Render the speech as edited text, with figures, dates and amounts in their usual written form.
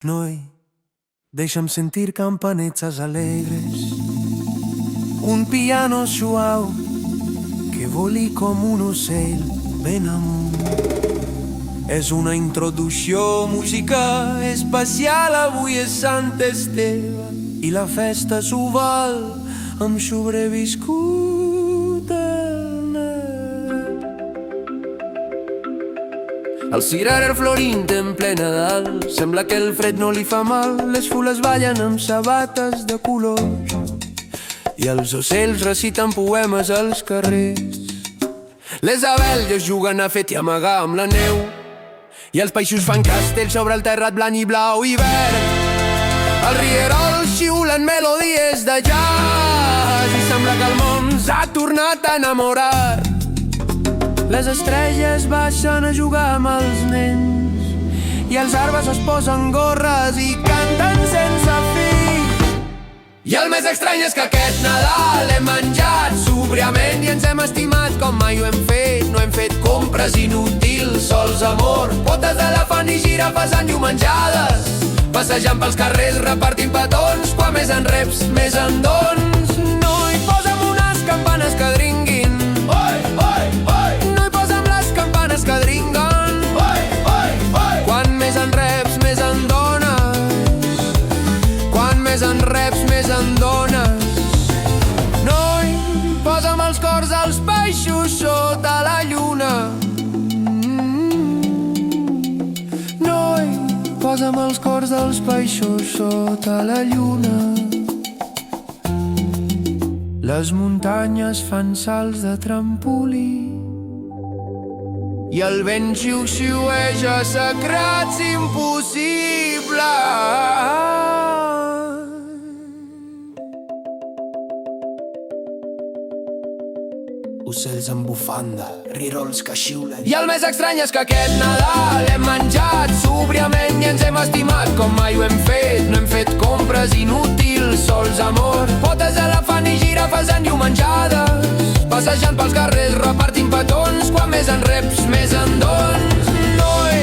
Noi, deixa'm sentir campanetes alegres, un piano suau que voli com un ocell ben amunt. És una introducció, música especial, avui és Sant Esteve i la festa s'ho val amb sobreviscut el net. El cirerer florint en ple Nadal, sembla que el fred no li fa mal. Les fules ballen amb sabates de colors i els ocells reciten poemes als carrers. Les abelles juguen a fet i amagar amb la neu i els peixos fan castells sobre el terrat blanc i blau i verd. Els rierols xiulen melodies de jazz i sembla que el món s'ha tornat a enamorar. Les estrelles baixen a jugar amb els nens i els arbres es posen gorres i canten sense fi. I el més estrany és que aquest Nadal hem menjat sòbriament i ens hem estimat com mai ho hem fet. No hem fet compres inútils, sols amor, potes d'elefant i girafes enllumenjades, passejant pels carrers repartint petons. Quan més en reps, més en dons. No hi posa'm unes campanes que dringuin, no hi posa'm les campanes que dringuen. Quan més en reps, més en dones. Quan més en reps, més en dones. Noi, posa'm els cors als peixos sota la lluna. Noi, posa'm els cors dels peixos sota la lluna. Les muntanyes fan salts de trampolí i el vent xiu-xiueja secrets impossibles. Ocells en bufanda, rierols que xiulen. I el més estrany és que aquest Nadal hem menjat sòbriament i ens hem estimat com mai ho hem fet. No hem fet compres inútils, sols amor, potes d'elefant i girafes enllumenjades, passejant pels carrers repartint petons. Quan més en reps, més en dons. No hi